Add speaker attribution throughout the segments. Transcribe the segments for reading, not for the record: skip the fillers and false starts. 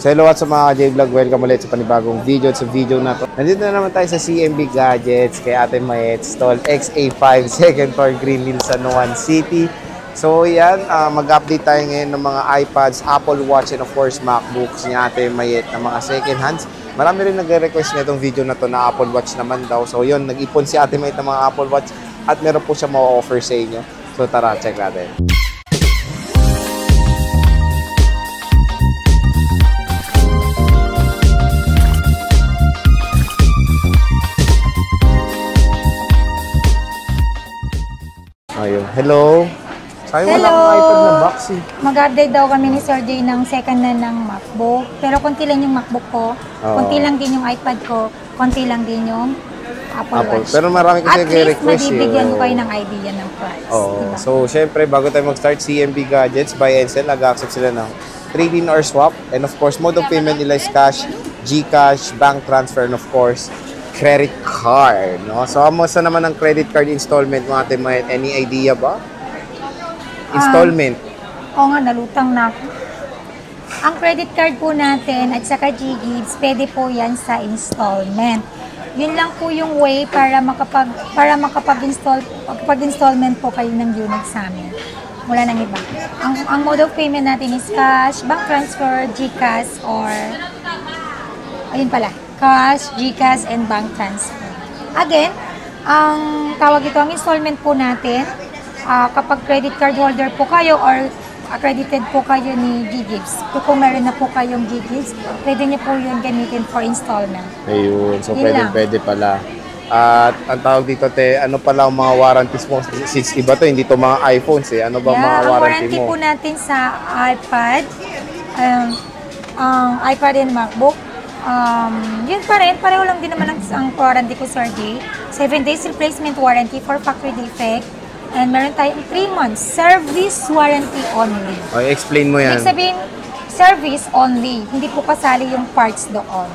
Speaker 1: So hello at sa mga J-Vlog, welcome ulit sa panibagong video at sa video na to. Nandito na naman tayo sa CMB Gadgets kay Ate Mayet, stall XA5, second floor, Green Hills, San Juan City. So yan, mag-update tayo ngayon ng mga iPads, Apple Watch, and of course MacBooks ni Ate Mayet na mga second hands. Marami rin nagre-request na itong video na to na Apple Watch naman daw. So yun, nag-ipon si Ate Mayet ng mga Apple Watch at meron po siya ma-offer sa inyo. So tara, check natin. Ayun. Hello. Sayang wala akong iPad na box eh.
Speaker 2: Mag-update daw kami ni Sir Jay ng second hand ng MacBook. Pero konti lang yung MacBook ko. Konti lang din yung iPad ko. Konti lang din yung Apple Watch.
Speaker 1: Pero marami kasi nag-request eh.
Speaker 2: At least mabibigyan ko kayo ng idea ng price. Diba?
Speaker 1: So, syempre, bago tayo mag-start, CMB Gadgets, buy and sell, nag-accept sila ng trade-in or swap. And of course, mode of payment nila is cash, GCash, bank transfer, and of course, credit card, no? So, kamusta naman ang credit card installment mo, Ate Mayet? Any idea ba? Installment?
Speaker 2: Oo nga, nalutang na ako. Ang credit card po natin at saka GGives, pwede po yan sa installment. Yun lang po yung way para makapag-installment po kayo ng unit sa amin. Wala nang iba. Ang mode of payment natin is cash, bank transfer, GCash, or ayun pala, cash, GCash, and bank transfer. Again, ang tawag ito, ang installment po natin, kapag credit card holder po kayo or accredited po kayo ni GGives. Kung meron na po kayong GGives, pwede niyo po yun gamitin for installment.
Speaker 1: Ayun, so pwede pala. At ang tawag dito, te, ano pala ang mga warranties mo? Since iba to, hindi to mga iPhones eh. Ano ba mga warranty mo?
Speaker 2: Ang warranty po natin sa iPad, iPad and MacBook, yun pa rin, pareho lang din naman ang warranty ko, Sir Jay. 7 days replacement warranty for factory defect. And meron tayong 3 months service warranty only.
Speaker 1: Okay, explain mo yan.
Speaker 2: Ibig sabihin, service only. Hindi po kasali yung parts doon.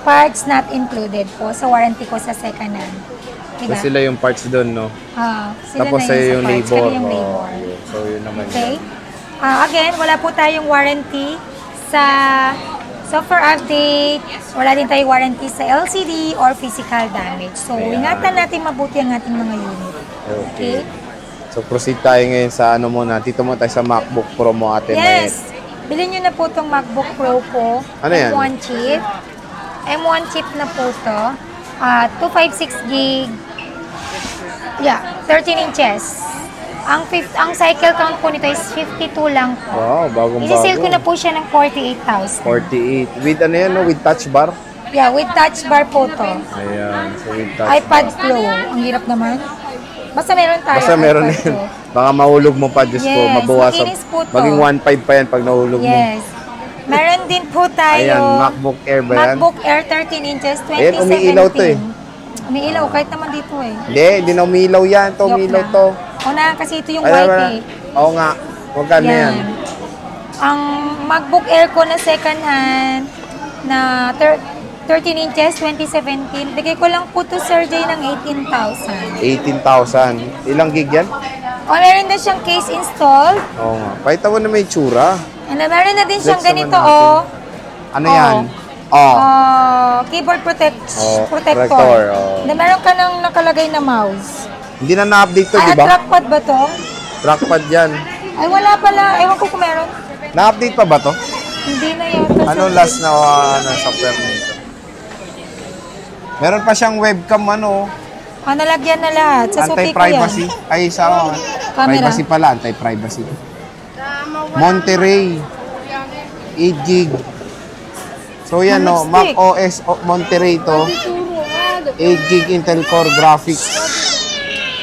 Speaker 2: Parts not included po sa warranty ko sa second hand. Diba?
Speaker 1: So sila yung parts doon, no?
Speaker 2: Sila
Speaker 1: tapos
Speaker 2: na
Speaker 1: sa'yo yung labor.
Speaker 2: Yung labor.
Speaker 1: So yun naman.
Speaker 2: Okay? Again, wala po tayong warranty sa software update. Wala din tayong warranty sa LCD or physical damage. So, ingatan natin mabuti ang ating mga unit. Okay?
Speaker 1: So, proceed tayo ngayon sa ano muna. Dito muna tayo sa MacBook Pro mo, Ate Mayet.
Speaker 2: Yes! Bilhin nyo na po itong MacBook Pro po.
Speaker 1: Ano yan?
Speaker 2: M1 chip. M1 chip na po ito. 256 gig. Yeah, 13 inches. Ang cycle count po nito is 52 lang po.
Speaker 1: Wow, bagong-bago.
Speaker 2: Isi-sale ko na po siya ng 48,000.
Speaker 1: 48. With ano yan, no? With touch bar?
Speaker 2: Yeah, with touch bar po to.
Speaker 1: Ayan. So, with touch
Speaker 2: iPad
Speaker 1: bar.
Speaker 2: Pro. Ang hirap naman. Basta meron tayo.
Speaker 1: Basta meron yan. Baka mahulog mo pa, Diyos ko. Mabawasan.
Speaker 2: Makinis po to.
Speaker 1: Maging 1.5 pa yan pag nahulog mo.
Speaker 2: Yes. Meron din po tayo.
Speaker 1: Ayan, MacBook Air ba yan?
Speaker 2: MacBook Air 13 inches, 2017.
Speaker 1: Ayan, umiilaw to eh.
Speaker 2: Umiilaw, kahit naman dito eh.
Speaker 1: Hindi na umiilaw yan. Ito, umiilaw to.
Speaker 2: O na, kasi ito yung white eh.
Speaker 1: Oo nga. Magkano yan?
Speaker 2: Ang MacBook Air ko na second hand na 13 inches, 2017. Bigay ko lang po to Sir Jay ng 18,000.
Speaker 1: 18,000. Ilang gig yan?
Speaker 2: O, meron na siyang case installed.
Speaker 1: Oo nga. Pakita mo na may tsura.
Speaker 2: And meron na din siyang ganito,
Speaker 1: Ano yan?
Speaker 2: Keyboard protector.
Speaker 1: Oh.
Speaker 2: Na meron ka nang nakalagay na mouse.
Speaker 1: Hindi na na-update to, di ba?
Speaker 2: Trackpad ba to?
Speaker 1: Trackpad yan.
Speaker 2: Ay, wala pala. Ewan ko kung meron.
Speaker 1: Na-update pa ba to?
Speaker 2: Hindi na yata.
Speaker 1: Ano last na software nito? Meron pa siyang webcam, ano?
Speaker 2: Nalagyan na lahat. Sa Suki ko yan.
Speaker 1: Anti-privacy. Ay, sa
Speaker 2: Camera.
Speaker 1: privacy pala. Anti-privacy. Monterey. 8 gig. So yan, no? Mac OS Monterey to. 8 gig Intel Core graphics.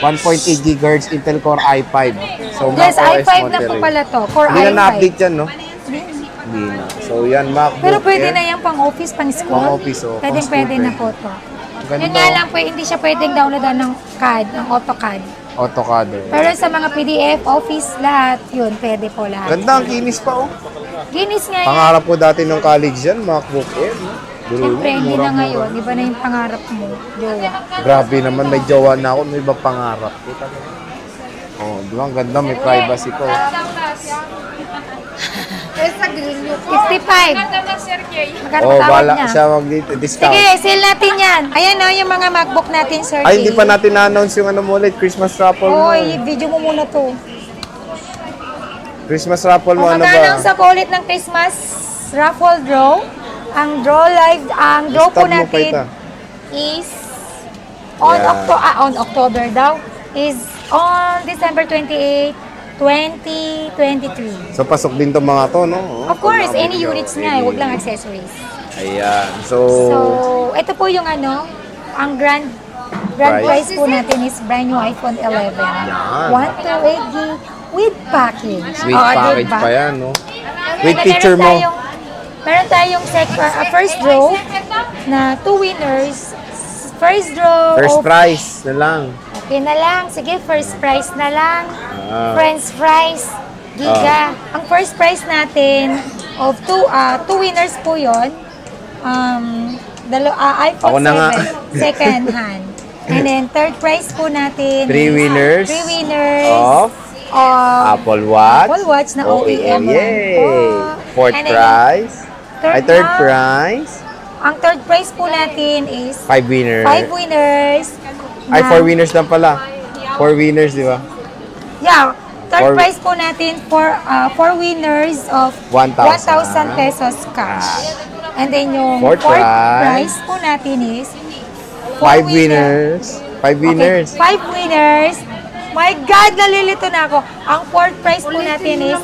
Speaker 1: 1.8 GHz Intel Core i5. So,
Speaker 2: yes,
Speaker 1: Mac OS
Speaker 2: i5
Speaker 1: Monterey.
Speaker 2: na po pala to. Core i5.
Speaker 1: Hindi na na-update yan, no? Hindi na. So, yan, MacBook
Speaker 2: Pero pwede
Speaker 1: Air.
Speaker 2: na yan pang office, pang school.
Speaker 1: Pang office, oh.
Speaker 2: Pwede na po to.
Speaker 1: Ganda.
Speaker 2: Yun nga lang po, hindi siya pwedeng downloadan ng CAD, ng AutoCAD.
Speaker 1: AutoCAD.
Speaker 2: Pero sa mga PDF, Office, lahat, yun, pwede po lahat.
Speaker 1: Ganda, ang kinis pa, oh.
Speaker 2: Ginis nga yan.
Speaker 1: Pangarap po dati ng college yan, MacBook Air. No?
Speaker 2: Siyempre, hindi na ngayon. Iba na yung pangarap mo, jowa.
Speaker 1: Grabe naman, may jowa na ako, may iba pangarap. Oh, di ba? Ang ganda, may privacy ko.
Speaker 3: Sa grill nyo po.
Speaker 2: 55. Magkano
Speaker 1: Oh,
Speaker 2: tawad
Speaker 1: bala
Speaker 2: niya?
Speaker 1: siya mag-discount.
Speaker 2: Sige, sale natin yan. Ayan o, yung mga MacBook natin, Sir
Speaker 1: Ay, hindi
Speaker 2: Jay.
Speaker 1: pa natin na-announce yung ano mo ulit, Christmas raffle mo.
Speaker 2: Oy, video mo muna to.
Speaker 1: Christmas raffle mo,
Speaker 2: Kung
Speaker 1: ano ba?
Speaker 2: mag-announce ako ulit ng Christmas raffle draw, ang draw po
Speaker 1: Stop mo pa
Speaker 2: natin
Speaker 1: ita.
Speaker 2: is on,
Speaker 1: Yeah.
Speaker 2: on October daw, is on December 28, 2023.
Speaker 1: So, pasok din tong mga to, no?
Speaker 2: Of course, any
Speaker 1: video,
Speaker 2: units nga,
Speaker 1: any-
Speaker 2: huwag lang accessories.
Speaker 1: Ayan. So,
Speaker 2: So, ito po yung ano, ang grand price po natin is brand new iPhone 11.
Speaker 1: Yan.
Speaker 2: 128 gig with package.
Speaker 1: with package
Speaker 2: diba?
Speaker 1: pa yan, no? With
Speaker 2: Meron
Speaker 1: picture mo.
Speaker 2: Meron tayong first draw na 2 winners. First draw
Speaker 1: First
Speaker 2: of-
Speaker 1: prize na lang.
Speaker 2: Okay na lang. Sige, first prize na lang.
Speaker 1: Ah.
Speaker 2: Friends prize. Giga. Ang first prize natin of two winners po yun.
Speaker 1: Ako
Speaker 2: iPhone
Speaker 1: na nga.
Speaker 2: 7 second hand. And then third prize po natin
Speaker 1: 3
Speaker 2: is
Speaker 1: winners.
Speaker 2: 3 winners
Speaker 1: Of Apple Watch.
Speaker 2: Apple Watch na OEM.
Speaker 1: Yay!
Speaker 2: Oh.
Speaker 1: Fourth
Speaker 2: And then,
Speaker 1: prize. Third
Speaker 2: na.
Speaker 1: prize.
Speaker 2: Ang third prize po natin is
Speaker 1: 5 winners.
Speaker 2: 5 winners.
Speaker 1: Ay,
Speaker 2: na-
Speaker 1: 4 winners lang pala. 4 winners, di ba?
Speaker 2: Yeah. Third
Speaker 1: Four-
Speaker 2: prize po natin for 4 winners of
Speaker 1: 1,000
Speaker 2: pesos cash. And then yung
Speaker 1: Fourth
Speaker 2: fourth
Speaker 1: prize.
Speaker 2: prize po natin is
Speaker 1: 5 winners. 5 winners.
Speaker 2: 5 winners. My God, nalilito na ako. Ang fourth prize po natin is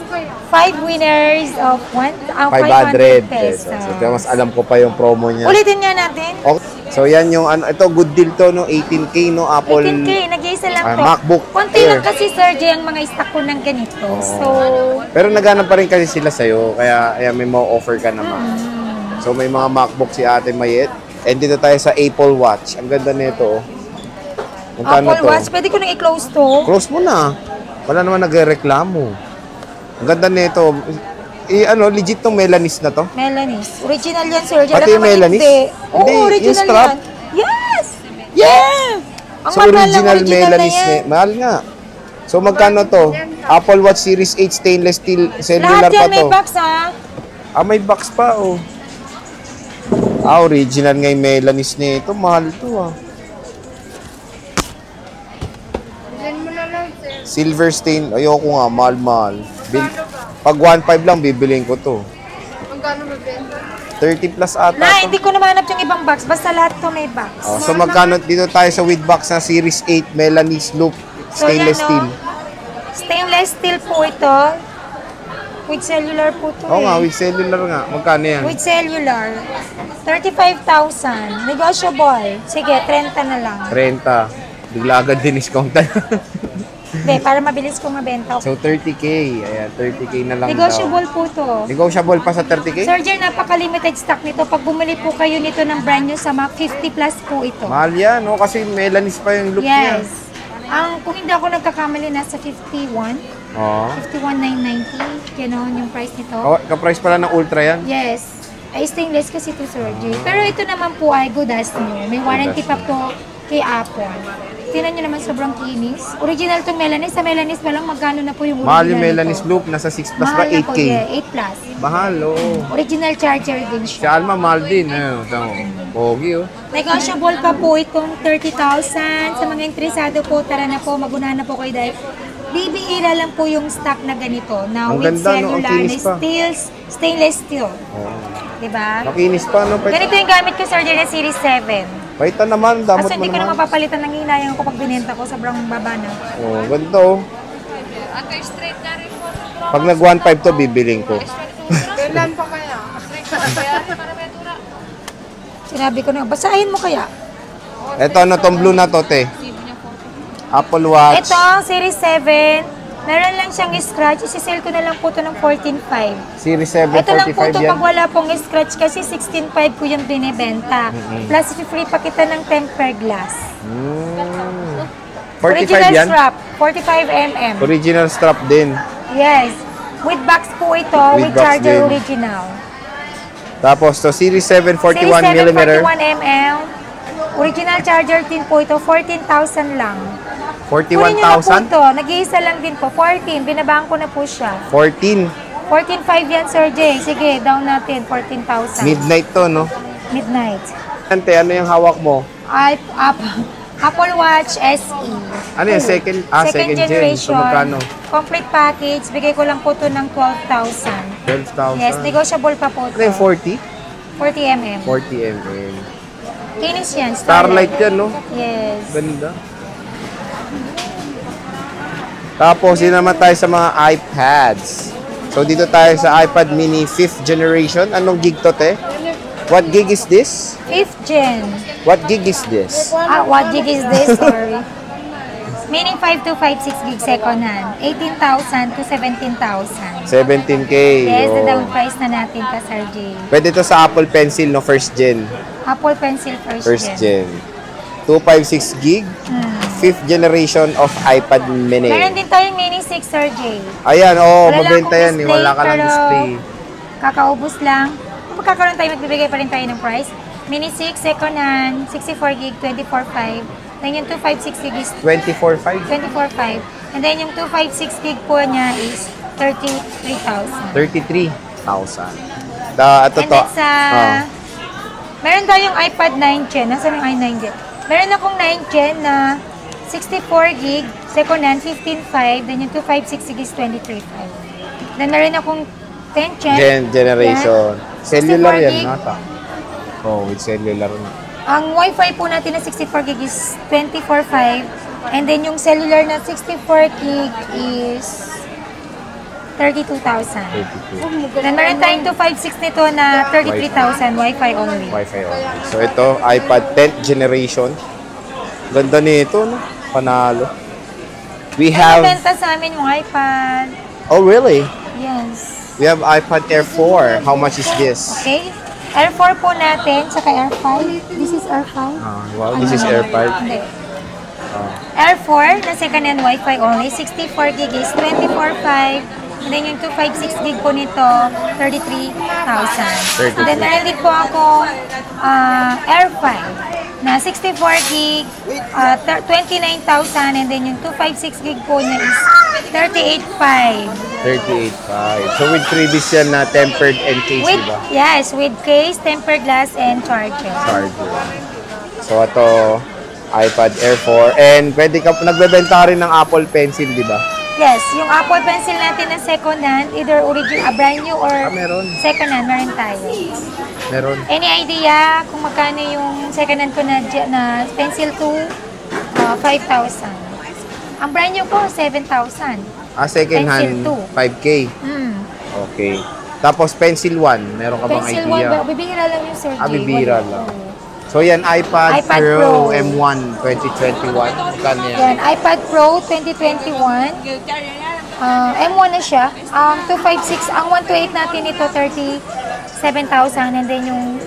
Speaker 2: 5 winners of 500
Speaker 1: 500
Speaker 2: pesos.
Speaker 1: pesos. So, mas alam ko pa yung promo niya.
Speaker 2: Ulitin nga natin.
Speaker 1: Okay. So, yan yung ano. Ito, good deal to, no? 18K, no? Apple.
Speaker 2: 18K, nag-iisa lang to.
Speaker 1: MacBook
Speaker 2: Konti
Speaker 1: Air.
Speaker 2: lang kasi, Sir Jay, ang mga stock ko ng ganito. So,
Speaker 1: Pero naghanap pa rin kasi sila sa'yo. Kaya ayan, may ma-offer ka naman. So, may mga MacBook si Ate Mayet. And dito tayo sa Apple Watch. Ang ganda nito. Magkano
Speaker 2: Apple
Speaker 1: to?
Speaker 2: Watch, pwede ko nang i-close to.
Speaker 1: Close mo na. Wala naman nagreklamo. Ang ganda nito. Legit tong Melanis na to.
Speaker 2: Melanis. Original yan, Sir Jay.
Speaker 1: Pati
Speaker 2: Alam
Speaker 1: yung
Speaker 2: naman
Speaker 1: Melanis?
Speaker 2: hindi. Oo,
Speaker 1: Hindi, yung
Speaker 2: original
Speaker 1: strap.
Speaker 2: yan. Yes!
Speaker 1: Yeah!
Speaker 2: Ang
Speaker 1: So,
Speaker 2: mahal ng
Speaker 1: original
Speaker 2: original na
Speaker 1: Melanis.
Speaker 2: yan.
Speaker 1: Mahal nga. So, magkano to? Apple Watch Series 8 stainless steel cellular
Speaker 2: Lahat yan
Speaker 1: pa
Speaker 2: may
Speaker 1: to.
Speaker 2: box, ha?
Speaker 1: May box pa, oh. Original nga yung Melanis nito. Mahal to,
Speaker 3: Ilan mo na lang, sir.
Speaker 1: Silver stain. Ayoko nga, mahal-mahal. Pag 1.5 lang, bibiliin ko to.
Speaker 3: Magkano mabenta?
Speaker 1: 30 plus ata
Speaker 2: Na,
Speaker 1: to.
Speaker 2: hindi ko na mahanap yung ibang box. Basta lahat to may box.
Speaker 1: So magkano dito tayo sa with box na Series 8 Melanis Loop
Speaker 2: So,
Speaker 1: stainless
Speaker 2: yan,
Speaker 1: steel.
Speaker 2: Stainless steel po ito. With cellular po to
Speaker 1: Oo nga,
Speaker 2: eh.
Speaker 1: with cellular nga. Magkano yan?
Speaker 2: With cellular. 35,000. Negotiable. Sige, 30 na lang.
Speaker 1: 30. Bigla agad din discount.
Speaker 2: Hindi, para mabilis kong mabenta.
Speaker 1: So 30k. Ayan, 30k na lang
Speaker 2: Negotiable
Speaker 1: daw.
Speaker 2: po to.
Speaker 1: Negotiable pa sa 30k?
Speaker 2: Sir Jer, napaka-limited stock nito. Pag bumili po kayo nito ng brand new sa mga 50 plus po ito.
Speaker 1: Mahal yan, no? Kasi Melanis pa yung look niya.
Speaker 2: Yes. Kung hindi ako nagkakamali, nasa 51.
Speaker 1: Oo.
Speaker 2: 51,990. Ganon yung price nito.
Speaker 1: Ka-price pala ng Ultra yan.
Speaker 2: Yes. Ay, stainless kasi ito, Sir J. Pero ito naman po ay good as new. May warranty pa po kay Apple. Tingnan nyo naman sobrang kinis. Original itong Melanis. Sa Melanis pa lang, magkano na po yung original
Speaker 1: Mahal yung Melanis
Speaker 2: nito?
Speaker 1: Loop. Nasa 6 plus ba?
Speaker 2: Mahal na po,
Speaker 1: 8k.
Speaker 2: yeah. 8 plus.
Speaker 1: Mahal, oo.
Speaker 2: Original charger din
Speaker 1: Si
Speaker 2: siya.
Speaker 1: Alma, mahal din. Tama. Pogi, oh.
Speaker 2: Negotiable pa po itong 30,000. Sa mga interesado po, tara na po, magunahan na po kayo dahil bibihira lang po yung stock na ganito na
Speaker 1: Ang
Speaker 2: with
Speaker 1: ganda, no? Ang
Speaker 2: cellular na
Speaker 1: kinis pa.
Speaker 2: stainless steel.
Speaker 1: Oo.
Speaker 2: Diba?
Speaker 1: Makinis pa, no?
Speaker 2: Ganito yung gamit ko, Sir J, na Series 7.
Speaker 1: Paita naman, damot
Speaker 2: Kaso
Speaker 1: mo
Speaker 2: hindi ko na
Speaker 1: naman.
Speaker 2: mapapalitan ng hinayang ko pag binenta ko, sobrang baba na.
Speaker 1: Oh, ganito. Pag nag 1.5 to, bibiling ko.
Speaker 3: Kailan pa kaya?
Speaker 2: Sinabi ko na, basahin mo kaya.
Speaker 1: Ito, ano tong blue na to, te? Apple Watch.
Speaker 2: Ito, Series 7. Meron lang siyang scratch. Isisale ko na lang po ito ng 14.5.
Speaker 1: Series 7,
Speaker 2: Ito lang po
Speaker 1: 45
Speaker 2: ito
Speaker 1: yan.
Speaker 2: pag wala pong scratch kasi 16.5 ko yung binibenta. Plus, free pa kita ng tempered glass.
Speaker 1: 45
Speaker 2: Original
Speaker 1: yan?
Speaker 2: strap, 45mm.
Speaker 1: Original strap din.
Speaker 2: Yes. With box po ito,
Speaker 1: With
Speaker 2: with
Speaker 1: box
Speaker 2: charger
Speaker 1: din.
Speaker 2: original.
Speaker 1: Tapos, to Series 7, 41
Speaker 2: Series 7,
Speaker 1: mm.
Speaker 2: 41mm. Original charger din po ito, 14,000 lang. Kunin niyo na po
Speaker 1: 41,000?
Speaker 2: ito. Nag-iisa lang din po. 14. Binabaan ko na po siya.
Speaker 1: 14.
Speaker 2: 14.5 yan, Sir Jay. Sige, down natin. 14,000.
Speaker 1: Midnight to, no?
Speaker 2: Midnight.
Speaker 1: Ante, ano yung hawak mo?
Speaker 2: Apple Watch SE.
Speaker 1: Ano yung second gen? So, magkano?
Speaker 2: Complete package. Bigay ko lang po ito ng 12,000.
Speaker 1: 12,000.
Speaker 2: Yes, negotiable pa po ito.
Speaker 1: Ano yung 40?
Speaker 2: 40 mm.
Speaker 1: 40 mm.
Speaker 2: Kinis yan.
Speaker 1: Starlight yan, no?
Speaker 2: Yes.
Speaker 1: Ganda. Tapos, yun naman tayo sa mga iPads. So, dito tayo sa iPad mini 5th generation. Anong gig to, te? What gig is this?
Speaker 2: 5th gen.
Speaker 1: What gig is this?
Speaker 2: What gig is this? Sorry. Meaning 5 to 5.6 gig second hand. 18,000 to 17,000.
Speaker 1: 17K.
Speaker 2: Yes, the
Speaker 1: oh.
Speaker 2: down price na natin ka, Sir Jay.
Speaker 1: Pwede to sa Apple Pencil, no? First gen.
Speaker 2: Apple Pencil
Speaker 1: First gen. 256 gig. 5th generation of iPad mini.
Speaker 2: Meron din tayong mini 6, Sir Jay.
Speaker 1: Ayan, oo.
Speaker 2: Wala lang
Speaker 1: Mabenta
Speaker 2: akong
Speaker 1: yan.
Speaker 2: display,
Speaker 1: Wala ka lang
Speaker 2: pero
Speaker 1: display.
Speaker 2: Kakaubos lang. Kung magkakaroon tayo, magbibigay pa rin tayo ng price. Mini 6, second hand, 64 gig, 24.5. Then yung 256 gig is
Speaker 1: 24.5?
Speaker 2: 24.5. And then yung 256 gig po niya is 33,000.
Speaker 1: 33,000. Ito
Speaker 2: And
Speaker 1: to.
Speaker 2: then sa... Meron tayong iPad 9 Gen. Nasaan yung i9 Gen? Meron akong 9 Gen na 64 gig, second hand, 15.5. Then yung 256 gig is 23.5. Then meron akong 10 Gen.
Speaker 1: Generation.
Speaker 2: Yan.
Speaker 1: Cellular
Speaker 2: 64
Speaker 1: yan,
Speaker 2: gig.
Speaker 1: nata. Oh, with cellular.
Speaker 2: Ang Wi-Fi po natin na 64 gig is 24.5. And then yung cellular na 64 gig is 32,000.
Speaker 1: 32.
Speaker 2: Then meron tayong 256 nito na 33,000 Wi-Fi only.
Speaker 1: Wi-Fi only. So ito, iPad 10th generation. Ganda nito, no? Panalo. We have...
Speaker 2: Benta sa amin yung iPad.
Speaker 1: Oh, really?
Speaker 2: Yes.
Speaker 1: We have iPad Air 4. How much is this?
Speaker 2: Okay. Air 4 po natin, saka Air 5. This is Air 5.
Speaker 1: Wow, this is Air 5.
Speaker 2: Hindi. Air 4 na second hand Wi-Fi only. 64 gig is 24.5. And then yung 256 gig po nito, 33,000. And then meron din po ako Air 5 na 64 gig, 29,000. And then yung 256 gig po niya is 38,500.
Speaker 1: 38.5. So with freebies yan na tempered and case,
Speaker 2: With,
Speaker 1: diba?
Speaker 2: yes, with case, tempered glass, and charger.
Speaker 1: Charger. So ito, iPad Air 4. And pwede ka, nagbebenta rin ng Apple Pencil, di ba?
Speaker 2: Yes, yung Apple Pencil natin na second hand, either original, brand new or
Speaker 1: Meron.
Speaker 2: second hand, meron tayo.
Speaker 1: Meron.
Speaker 2: Any idea kung magkano yung second hand ko na Pencil 2? 5,000. Ang brand new ko, 7,000.
Speaker 1: Second hand,
Speaker 2: Pencil
Speaker 1: 5K. Okay. Tapos Pencil 1, meron ka bang
Speaker 2: Pencil
Speaker 1: idea?
Speaker 2: 1, bibihira lang yung Sir Jay.
Speaker 1: Bibihira
Speaker 2: Wala.
Speaker 1: lang. So yan, iPad
Speaker 2: iPad
Speaker 1: Pro
Speaker 2: Pro.
Speaker 1: M1 2021. Magkano yan?
Speaker 2: Yan, iPad Pro 2021. M1 na siya. 256, ang 128 natin ito, 37,000. And then yung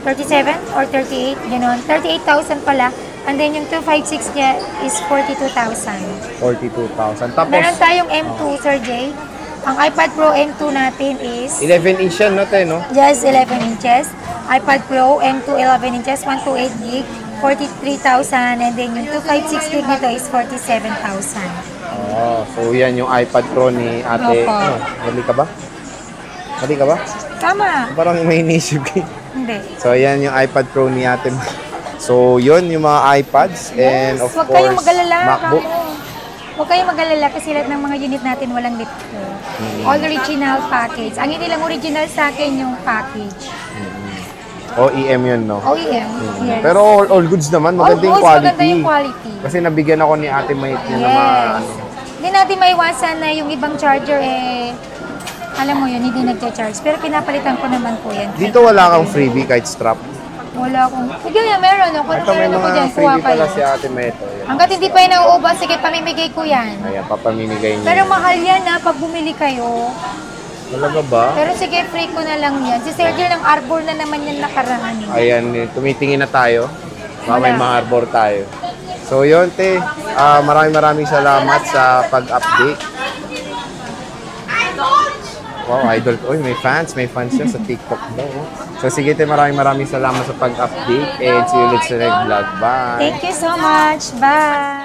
Speaker 2: 37 or 38, gano'n. 38,000 pala. And then yung 256 niya is 42,000.
Speaker 1: 42,000. Tapos,
Speaker 2: Meron tayong M2, Sir Jay. Ang iPad Pro M2 natin is
Speaker 1: 11 inch yan, no, te, no?
Speaker 2: just 11 inches. iPad Pro M2 11 inches, 128 gig, 43,000. And then yung 256 gig nito is 47,000.
Speaker 1: Oh, so yan yung iPad Pro ni ate.
Speaker 2: Opo.
Speaker 1: Mali ka ba? Mali ka ba?
Speaker 2: Tama.
Speaker 1: Parang may inisip ka.
Speaker 2: Hindi.
Speaker 1: So yan yung iPad Pro ni ate. So yun yung mga iPads and of
Speaker 2: Huwag
Speaker 1: course
Speaker 2: kayong mag-alala.
Speaker 1: MacBook.
Speaker 2: Huwag kayong mag-alala kasi lahat ng mga unit natin walang litko. All original package. Ang hindi lang original sa akin yung package.
Speaker 1: OEM yun, no?
Speaker 2: OEM. Yes.
Speaker 1: Pero all goods naman, maganda yung
Speaker 2: Almost
Speaker 1: quality.
Speaker 2: maganda yung quality.
Speaker 1: Kasi nabigyan ako ni ate Mayt niya na mga
Speaker 2: Yes. Hindi natin maiwasan na yung ibang charger alam mo yun, hindi nagcha-charge. Pero pinapalitan ko naman po yan.
Speaker 1: Dito wala kang freebie kahit strap.
Speaker 2: Wala akong... Sige nga, meron ako.
Speaker 1: Ito may
Speaker 2: Meron ako
Speaker 1: mga
Speaker 2: dyan, kuha
Speaker 1: freebie
Speaker 2: kayo.
Speaker 1: pala si ate Mayt.
Speaker 2: Hanggat hindi pa yung nauubos, sige, pamimigay ko yan.
Speaker 1: Ayan, papamimigay niya.
Speaker 2: Pero mahal yan ha, pag bumili kayo.
Speaker 1: Talaga ba?
Speaker 2: Pero sige, free ko na lang yan. Si Sergio ng Arbor na naman yan nakaraan.
Speaker 1: Ayan, tumitingin na tayo. May mga arbor tayo. So yun, te. Maraming salamat sa pag-update. Wow, idol. Uy, may fans siya sa TikTok daw. So sige, te, maraming salamat sa pag-update. And see you ulit sa next vlog. Bye!
Speaker 2: Thank you so much. Bye!